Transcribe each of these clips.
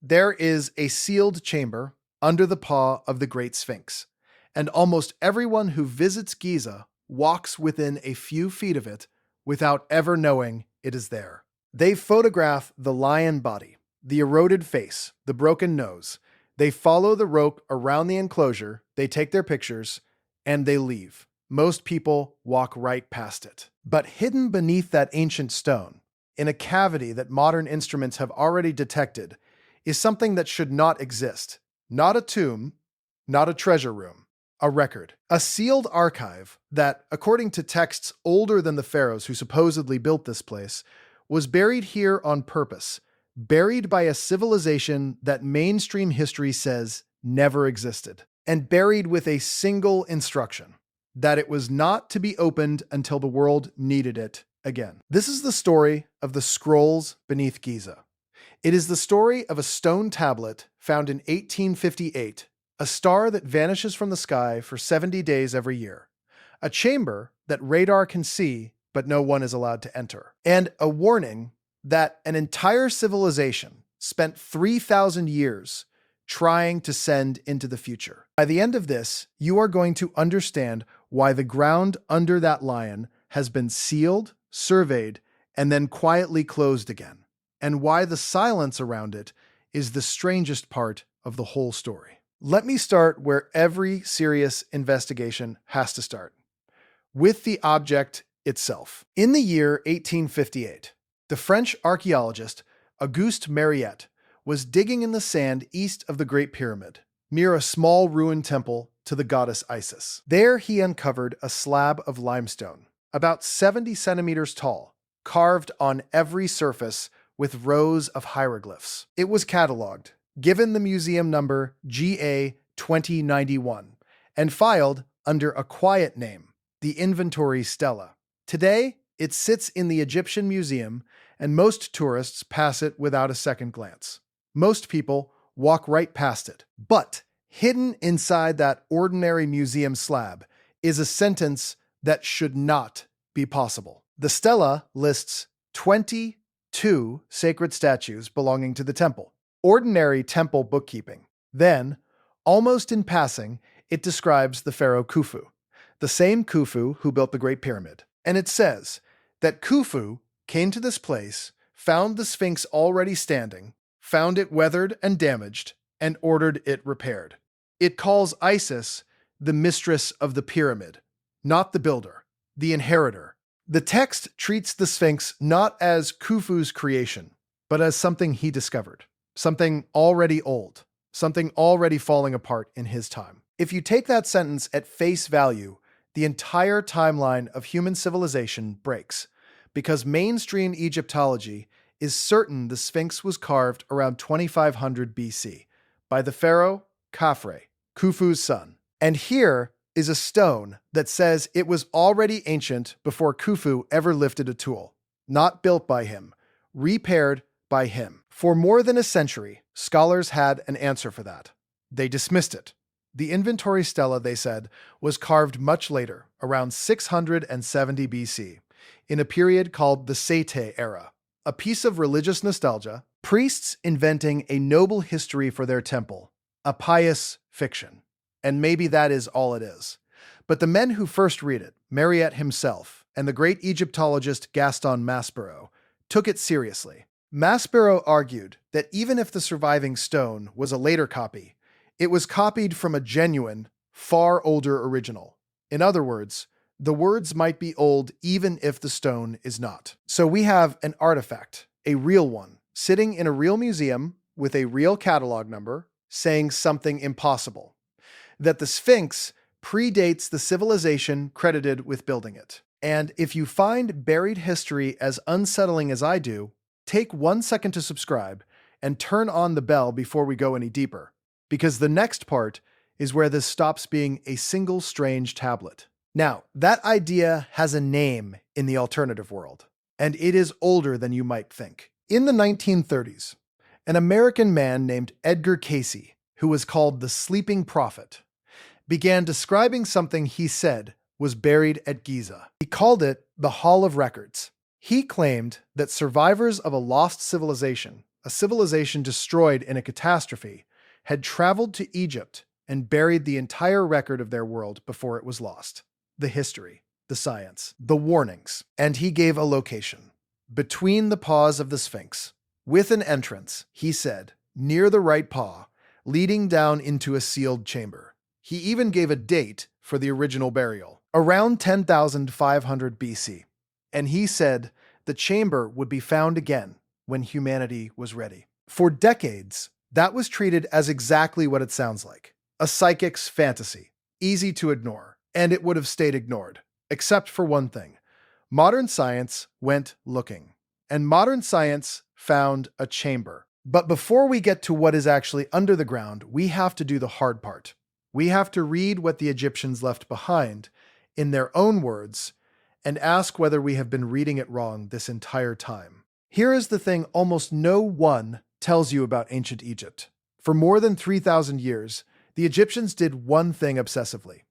There is a sealed chamber under the paw of the Great Sphinx, and almost everyone who visits Giza walks within a few feet of it without ever knowing it is there. They photograph the lion body, the eroded face, the broken nose. They follow the rope around the enclosure, they take their pictures, and they leave. Most people walk right past it. But hidden beneath that ancient stone, in a cavity that modern instruments have already detected, is something that should not exist. Not a tomb, not a treasure room, a record. A sealed archive that, according to texts older than the pharaohs who supposedly built this place, was buried here on purpose, buried by a civilization that mainstream history says never existed, and buried with a single instruction, that it was not to be opened until the world needed it again. This is the story of the scrolls beneath Giza. It is the story of a stone tablet found in 1858, a star that vanishes from the sky for 70 days every year, a chamber that radar can see but no one is allowed to enter, and a warning that an entire civilization spent 3,000 years trying to send into the future. By the end of this, you are going to understand why the ground under that lion has been sealed, surveyed, and then quietly closed again, and why the silence around it is the strangest part of the whole story. Let me start where every serious investigation has to start, with the object itself. In the year 1858, the French archaeologist Auguste Mariette was digging in the sand east of the Great Pyramid, near a small ruined temple to the goddess Isis. There he uncovered a slab of limestone, about 70 centimeters tall, carved on every surface with rows of hieroglyphs. It was catalogued, given the museum number GA 2091, and filed under a quiet name, the Inventory Stela. Today, it sits in the Egyptian Museum, and most tourists pass it without a second glance. Most people walk right past it. But hidden inside that ordinary museum slab is a sentence that should not be possible. The stela lists 22 sacred statues belonging to the temple. Ordinary temple bookkeeping. Then, almost in passing, it describes the pharaoh Khufu, the same Khufu who built the Great Pyramid. And it says that Khufu came to this place, found the Sphinx already standing, found it weathered and damaged, and ordered it repaired. It calls Isis the mistress of the pyramid, not the builder, the inheritor. The text treats the Sphinx not as Khufu's creation, but as something he discovered, something already old, something already falling apart in his time. If you take that sentence at face value, the entire timeline of human civilization breaks, because mainstream Egyptology is certain the Sphinx was carved around 2500 BC by the pharaoh Khafre, Khufu's son. And here is a stone that says it was already ancient before Khufu ever lifted a tool, not built by him, repaired by him. For more than a century, scholars had an answer for that. They dismissed it. The Inventory Stela, they said, was carved much later, around 670 BC, in a period called the Sete era, a piece of religious nostalgia, priests inventing a noble history for their temple, a pious fiction. And maybe that is all it is. But the men who first read it, Mariette himself and the great Egyptologist Gaston Maspero, took it seriously. Maspero argued that even if the surviving stone was a later copy, it was copied from a genuine, far older original. In other words, the words might be old even if the stone is not. So we have an artifact, a real one, sitting in a real museum with a real catalog number, saying something impossible. That the Sphinx predates the civilization credited with building it. And if you find buried history as unsettling as I do, take 1 second to subscribe and turn on the bell before we go any deeper, because the next part is where this stops being a single strange tablet. Now, that idea has a name in the alternative world, and it is older than you might think. In the 1930s, an American man named Edgar Cayce, who was called the Sleeping Prophet, began describing something he said was buried at Giza. He called it the Hall of Records. He claimed that survivors of a lost civilization, a civilization destroyed in a catastrophe, had traveled to Egypt and buried the entire record of their world before it was lost. The history, the science, the warnings, and he gave a location. Between the paws of the Sphinx, with an entrance, he said, near the right paw, leading down into a sealed chamber. He even gave a date for the original burial, around 10,500 BC. And he said the chamber would be found again when humanity was ready. For decades, that was treated as exactly what it sounds like, a psychic's fantasy, easy to ignore, and it would have stayed ignored, except for one thing. Modern science went looking, and modern science found a chamber. But before we get to what is actually under the ground, we have to do the hard part. We have to read what the Egyptians left behind in their own words and ask whether we have been reading it wrong this entire time. Here is the thing almost no one tells you about ancient Egypt. For more than 3,000 years, the Egyptians did one thing obsessively.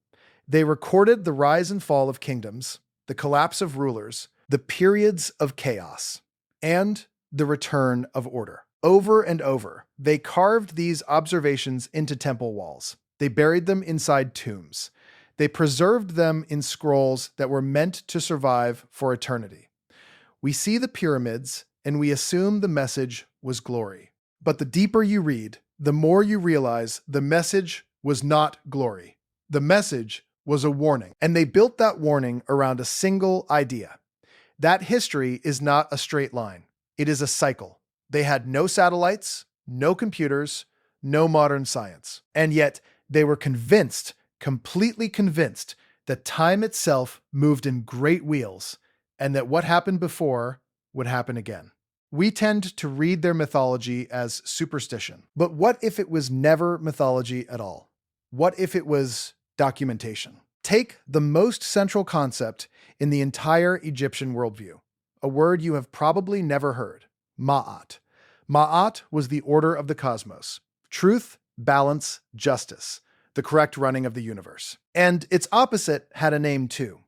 They recorded the rise and fall of kingdoms, the collapse of rulers, the periods of chaos, and the return of order. Over and over, they carved these observations into temple walls. They buried them inside tombs. They preserved them in scrolls that were meant to survive for eternity. We see the pyramids, and we assume the message was glory. But the deeper you read, the more you realize the message was not glory. The message was a warning, and they built that warning around a single idea. That history is not a straight line. It is a cycle. They had no satellites, no computers, no modern science. And yet, they were convinced, completely convinced, that time itself moved in great wheels, and that what happened before would happen again. We tend to read their mythology as superstition. But what if it was never mythology at all? What if it was documentation? Take the most central concept in the entire Egyptian worldview, a word you have probably never heard. Ma'at. Ma'at was the order of the cosmos. Truth, balance, justice. The correct running of the universe. And its opposite had a name too.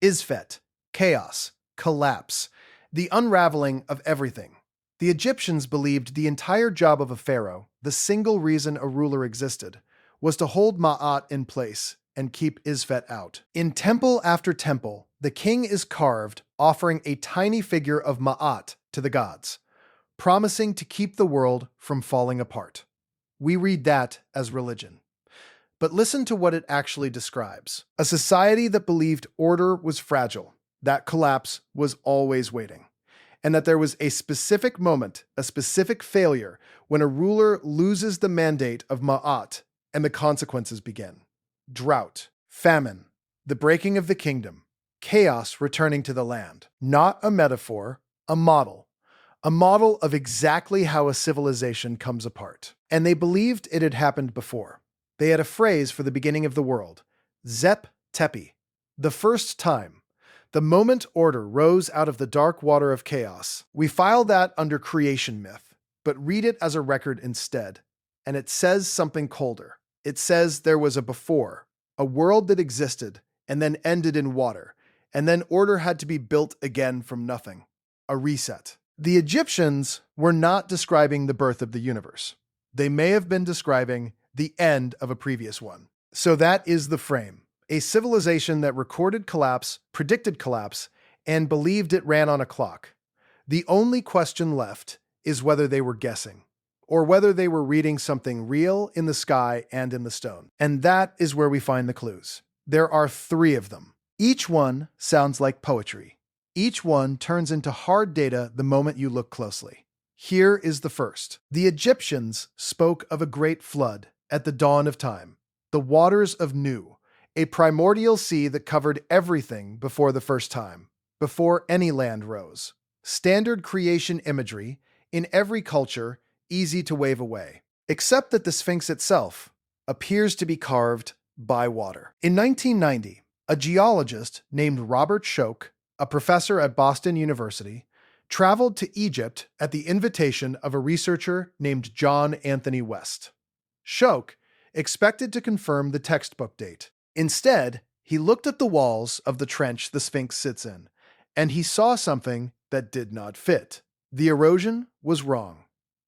Isfet. Chaos. Collapse. The unraveling of everything. The Egyptians believed the entire job of a pharaoh, the single reason a ruler existed, was to hold Ma'at in place and keep Isfet out. In temple after temple, the king is carved, offering a tiny figure of Ma'at to the gods, promising to keep the world from falling apart. We read that as religion. But listen to what it actually describes. A society that believed order was fragile, that collapse was always waiting, and that there was a specific moment, a specific failure, when a ruler loses the mandate of Ma'at and the consequences begin. Drought, famine, the breaking of the kingdom, chaos returning to the land. Not a metaphor, a model. A model of exactly how a civilization comes apart. And they believed it had happened before. They had a phrase for the beginning of the world, Zep Tepi, the first time, the moment order rose out of the dark water of chaos. We file that under creation myth, but read it as a record instead, and it says something colder. It says there was a before, a world that existed and then ended in water, and then order had to be built again from nothing, a reset. The Egyptians were not describing the birth of the universe. They may have been describing the end of a previous one. So that is the frame. A civilization that recorded collapse, predicted collapse, and believed it ran on a clock. The only question left is whether they were guessing, or whether they were reading something real in the sky and in the stone. And that is where we find the clues. There are 3 of them. Each one sounds like poetry. Each one turns into hard data the moment you look closely. Here is the first. The Egyptians spoke of a great flood at the dawn of time, the waters of Nu, a primordial sea that covered everything before the first time, before any land rose. Standard creation imagery, in every culture, easy to wave away, except that the Sphinx itself appears to be carved by water. In 1990, a geologist named Robert Schoch, a professor at Boston University, traveled to Egypt at the invitation of a researcher named John Anthony West. Schoch expected to confirm the textbook date. Instead, he looked at the walls of the trench the Sphinx sits in, and he saw something that did not fit. The erosion was wrong.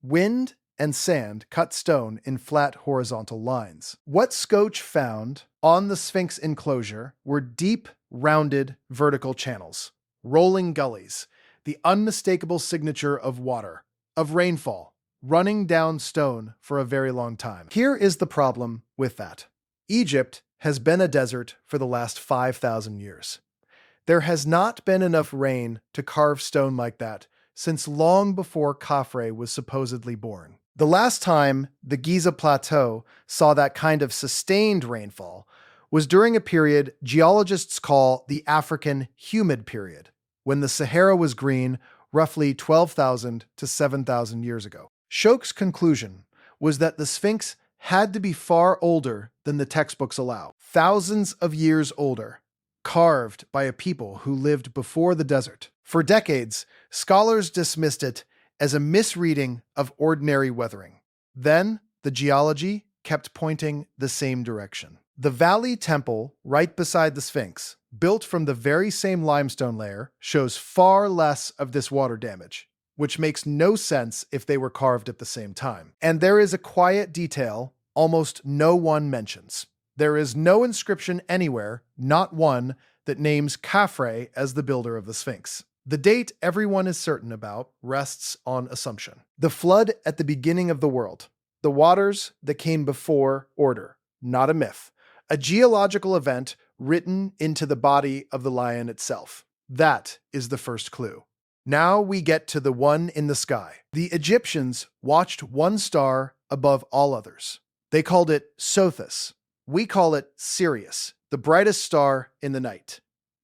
Wind and sand cut stone in flat horizontal lines. What Schoch found on the Sphinx enclosure were deep, rounded vertical channels, rolling gullies, the unmistakable signature of water, of rainfall, running down stone for a very long time. Here is the problem with that. Egypt has been a desert for the last 5,000 years. There has not been enough rain to carve stone like that since long before Khafre was supposedly born. The last time the Giza Plateau saw that kind of sustained rainfall was during a period geologists call the African humid period, when the Sahara was green roughly 12,000 to 7,000 years ago. Schoch's conclusion was that the Sphinx had to be far older than the textbooks allow, thousands of years older, carved by a people who lived before the desert. For decades, scholars dismissed it as a misreading of ordinary weathering. Then, the geology kept pointing the same direction. The Valley Temple, right beside the Sphinx, built from the very same limestone layer, shows far less of this water damage, which makes no sense if they were carved at the same time. And there is a quiet detail almost no one mentions. There is no inscription anywhere, not one, that names Khafre as the builder of the Sphinx. The date everyone is certain about rests on assumption. The flood at the beginning of the world. The waters that came before order. Not a myth. A geological event written into the body of the lion itself. That is the first clue. Now we get to the one in the sky. The Egyptians watched one star above all others. They called it Sothis. We call it Sirius, the brightest star in the night.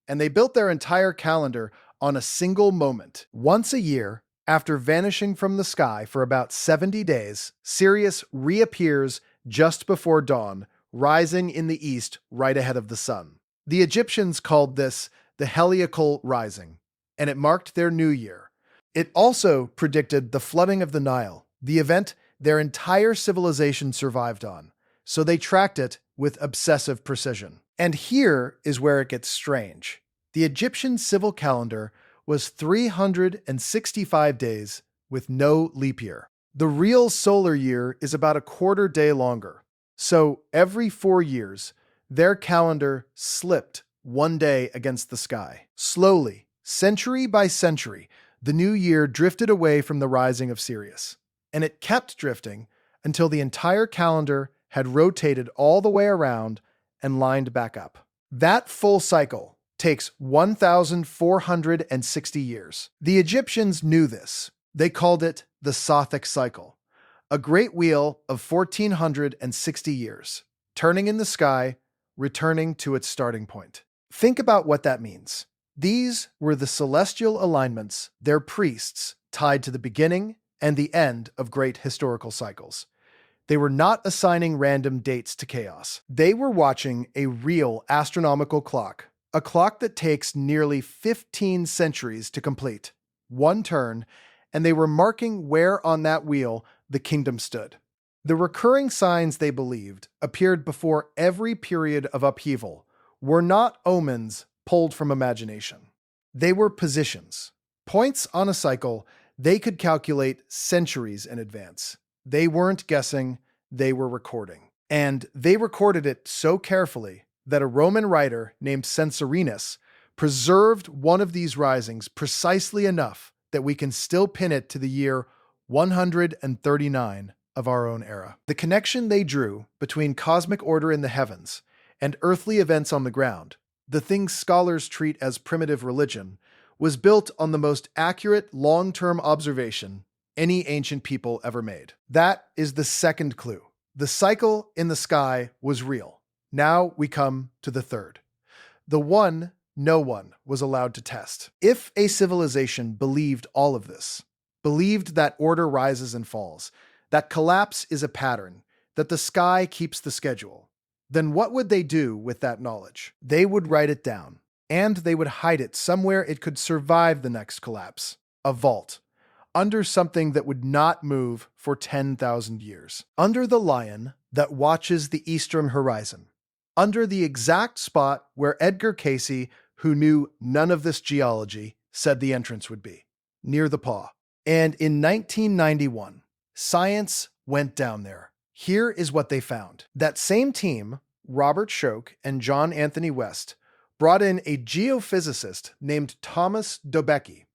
And they built their entire calendar on a single moment. Once a year, after vanishing from the sky for about 70 days, Sirius reappears just before dawn, rising in the east right ahead of the sun. The Egyptians called this the Heliacal Rising, and it marked their new year. It also predicted the flooding of the Nile, the event their entire civilization survived on, so they tracked it with obsessive precision. And here is where it gets strange. The Egyptian civil calendar was 365 days with no leap year. The real solar year is about a quarter day longer. So every 4 years, their calendar slipped one day against the sky. Slowly, century by century, the new year drifted away from the rising of Sirius. And it kept drifting until the entire calendar had rotated all the way around and lined back up. That full cycle takes 1,460 years. The Egyptians knew this. They called it the Sothic cycle, a great wheel of 1,460 years, turning in the sky, returning to its starting point. Think about what that means. These were the celestial alignments their priests tied to the beginning and the end of great historical cycles. They were not assigning random dates to chaos. They were watching a real astronomical clock, a clock that takes nearly 15 centuries to complete. One turn, and they were marking where on that wheel the kingdom stood. The recurring signs they believed appeared before every period of upheaval were not omens pulled from imagination. They were positions, points on a cycle they could calculate centuries in advance. They weren't guessing, they were recording. And they recorded it so carefully that a Roman writer named Censorinus preserved one of these risings precisely enough that we can still pin it to the year 139 of our own era. The connection they drew between cosmic order in the heavens and earthly events on the ground, the things scholars treat as primitive religion, was built on the most accurate long-term observation any ancient people ever made. That is the second clue. The cycle in the sky was real. Now we come to the third. The one no one was allowed to test. If a civilization believed all of this, believed that order rises and falls, that collapse is a pattern, that the sky keeps the schedule, then what would they do with that knowledge? They would write it down, and they would hide it somewhere it could survive the next collapse. A vault. Under something that would not move for 10,000 years. Under the lion that watches the eastern horizon. Under the exact spot where Edgar Cayce, who knew none of this geology, said the entrance would be. Near the paw. And in 1991, Science went down there. Here is what they found. That same team, Robert Schoch and John Anthony West, brought in a geophysicist named Thomas Dobecki,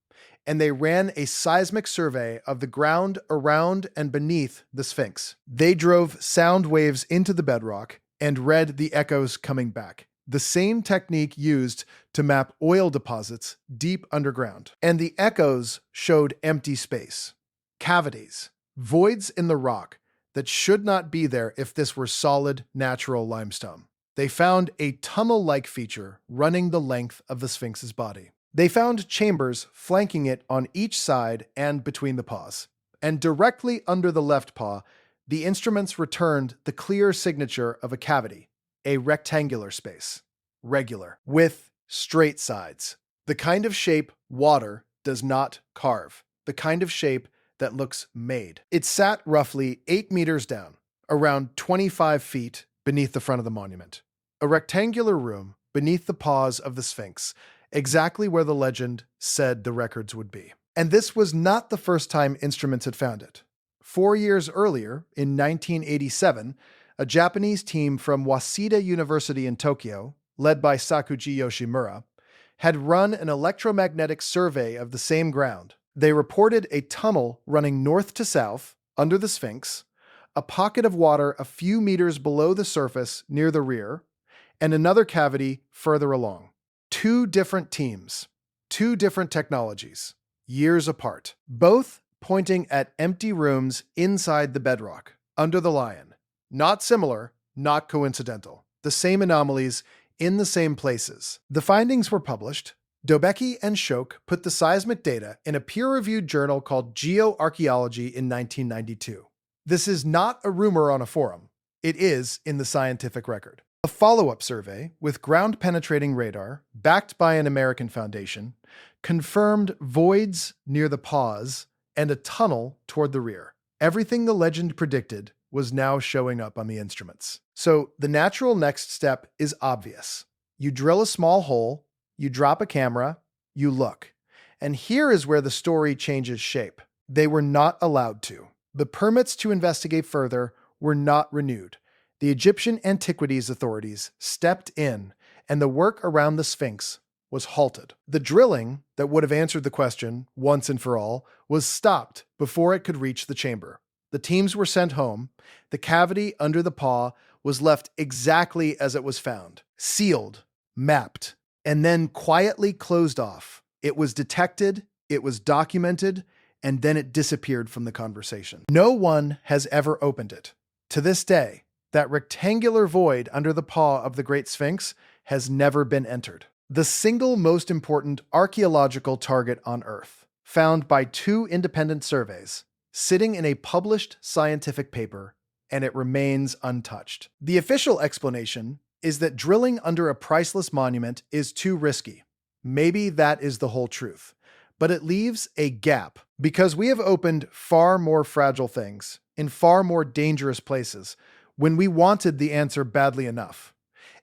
and they ran a seismic survey of the ground around and beneath the Sphinx. They drove sound waves into the bedrock and read the echoes coming back, the same technique used to map oil deposits deep underground. And the echoes showed empty space, cavities, voids in the rock that should not be there if this were solid, natural limestone. They found a tunnel-like feature running the length of the Sphinx's body. They found chambers flanking it on each side and between the paws. And directly under the left paw, the instruments returned the clear signature of a cavity, a rectangular space, regular, with straight sides. The kind of shape water does not carve, the kind of shape that looks made. It sat roughly 8 meters down, around 25 feet beneath the front of the monument. A rectangular room beneath the paws of the Sphinx, exactly where the legend said the records would be. And this was not the first time instruments had found it. 4 years earlier, in 1987, a Japanese team from Waseda University in Tokyo, led by Sakuji Yoshimura, had run an electromagnetic survey of the same ground. They reported a tunnel running north to south under the Sphinx, a pocket of water a few meters below the surface near the rear, and another cavity further along. 2 different teams, 2 different technologies, years apart, both pointing at empty rooms inside the bedrock, under the lion. Not similar, not coincidental. The same anomalies in the same places. The findings were published. Dobecki and Schoch put the seismic data in a peer-reviewed journal called Geoarchaeology in 1992. This is not a rumor on a forum. It is in the scientific record. A follow-up survey with ground-penetrating radar, backed by an American foundation, confirmed voids near the paws and a tunnel toward the rear. Everything the legend predicted was now showing up on the instruments. So the natural next step is obvious. You drill a small hole, you drop a camera, you look. And here is where the story changes shape. They were not allowed to. The permits to investigate further were not renewed. The Egyptian Antiquities Authorities stepped in, and the work around the Sphinx was halted. The drilling that would have answered the question once and for all was stopped before it could reach the chamber. The teams were sent home. The cavity under the paw was left exactly as it was found, sealed, mapped, and then quietly closed off. It was detected, it was documented, and then it disappeared from the conversation. No one has ever opened it. To this day, that rectangular void under the paw of the Great Sphinx has never been entered. The single most important archaeological target on Earth, found by 2 independent surveys, sitting in a published scientific paper, and it remains untouched. The official explanation is that drilling under a priceless monument is too risky. Maybe that is the whole truth. But it leaves a gap, because we have opened far more fragile things in far more dangerous places when we wanted the answer badly enough.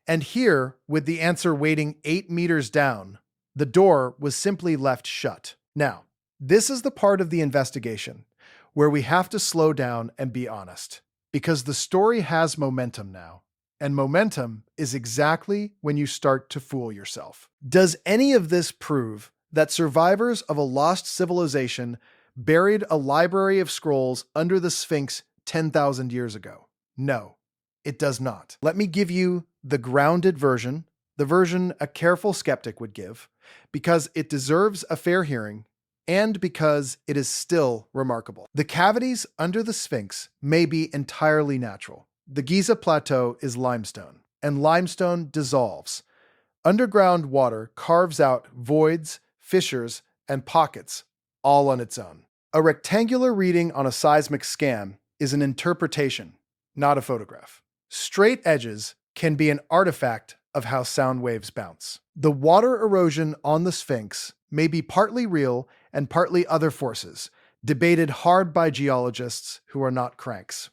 And here, with the answer waiting 8 meters down, the door was simply left shut. Now, this is the part of the investigation where we have to slow down and be honest, because the story has momentum now, and momentum is exactly when you start to fool yourself. Does any of this prove that survivors of a lost civilization buried a library of scrolls under the Sphinx 10,000 years ago? No, it does not. Let me give you the grounded version, the version a careful skeptic would give, because it deserves a fair hearing and because it is still remarkable. The cavities under the Sphinx may be entirely natural. The Giza Plateau is limestone, and limestone dissolves. Underground water carves out voids, fissures, and pockets all on its own. A rectangular reading on a seismic scan is an interpretation, not a photograph. Straight edges can be an artifact of how sound waves bounce. The water erosion on the Sphinx may be partly real and partly other forces, debated hard by geologists who are not cranks.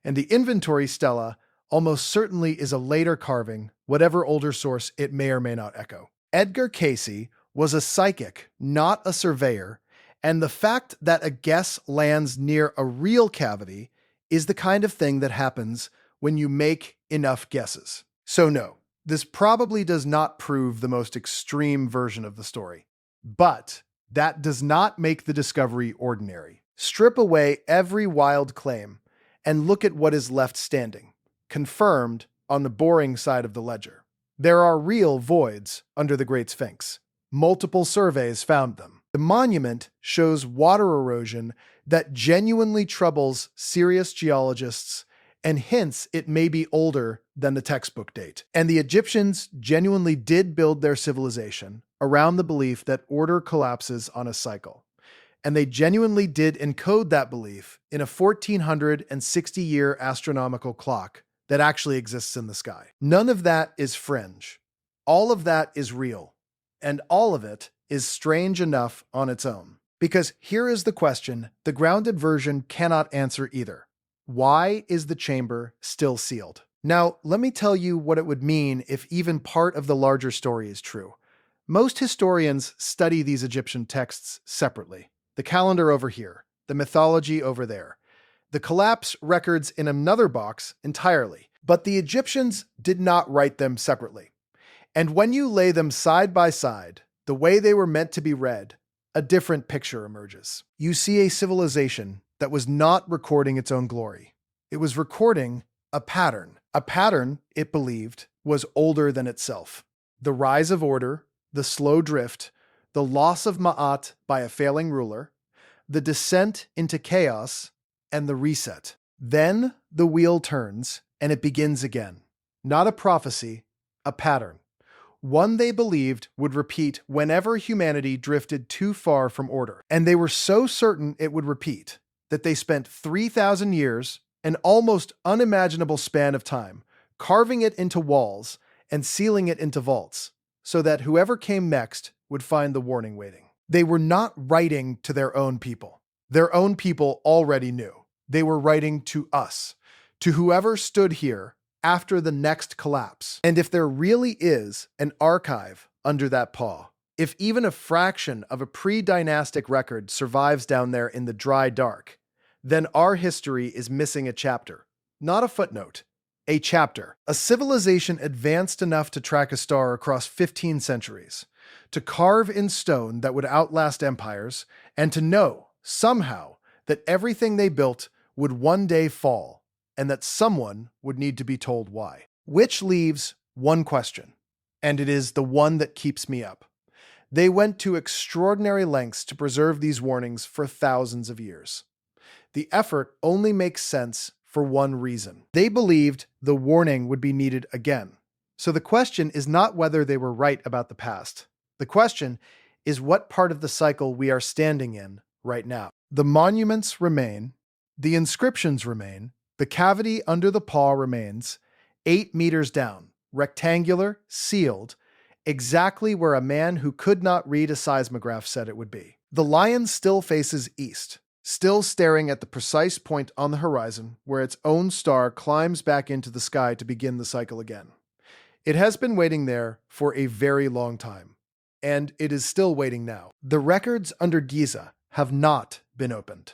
And the inventory stela almost certainly is a later carving, whatever older source it may or may not echo. Edgar Cayce was a psychic, not a surveyor, And the fact that a guess lands near a real cavity is the kind of thing that happens when you make enough guesses. So no, this probably does not prove the most extreme version of the story. But that does not make the discovery ordinary. Strip away every wild claim and look at what is left standing, confirmed on the boring side of the ledger. There are real voids under the Great Sphinx. Multiple surveys found them. The monument shows water erosion that genuinely troubles serious geologists and hints it may be older than the textbook date. And the Egyptians genuinely did build their civilization around the belief that order collapses on a cycle. And they genuinely did encode that belief in a 1460-year astronomical clock that actually exists in the sky. None of that is fringe. All of that is real. And all of it is strange enough on its own. Because here is the question the grounded version cannot answer either. Why is the chamber still sealed? Now, let me tell you what it would mean if even part of the larger story is true. Most historians study these Egyptian texts separately. The calendar over here, the mythology over there, the collapse records in another box entirely. But the Egyptians did not write them separately. And when you lay them side by side, the way they were meant to be read, a different picture emerges. You see a civilization that was not recording its own glory. It was recording a pattern it believed was older than itself. The rise of order, the slow drift, the loss of Ma'at by a failing ruler, the descent into chaos, and the reset. Then the wheel turns and it begins again. Not a prophecy, a pattern. One they believed would repeat whenever humanity drifted too far from order. And they were so certain it would repeat that they spent 3,000 years, an almost unimaginable span of time, carving it into walls and sealing it into vaults, so that whoever came next would find the warning waiting. They were not writing to their own people. Their own people already knew. They were writing to us, to whoever stood here after the next collapse. And if there really is an archive under that paw, if even a fraction of a pre-dynastic record survives down there in the dry dark, then our history is missing a chapter. Not a footnote, a chapter. A civilization advanced enough to track a star across 15 centuries, to carve in stone that would outlast empires, and to know, somehow, that everything they built would one day fall, and that someone would need to be told why. Which leaves one question, and it is the one that keeps me up. They went to extraordinary lengths to preserve these warnings for thousands of years. The effort only makes sense for one reason. They believed the warning would be needed again. So the question is not whether they were right about the past. The question is what part of the cycle we are standing in right now. The monuments remain, the inscriptions remain, the cavity under the paw remains, 8 meters down, rectangular, sealed, exactly where a man who could not read a seismograph said it would be. The lion still faces east, still staring at the precise point on the horizon where its own star climbs back into the sky to begin the cycle again. It has been waiting there for a very long time, and it is still waiting now. The records under Giza have not been opened,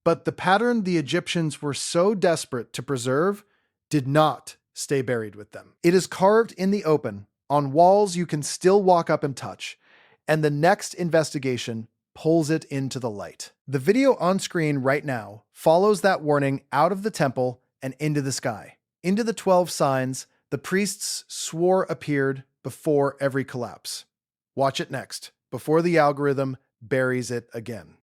but the pattern the Egyptians were so desperate to preserve did not stay buried with them. It is carved in the open, on walls you can still walk up and touch, and the next investigation pulls it into the light. The video on screen right now follows that warning out of the temple and into the sky, into the 12 signs the priests swore appeared before every collapse. Watch it next, before the algorithm buries it again.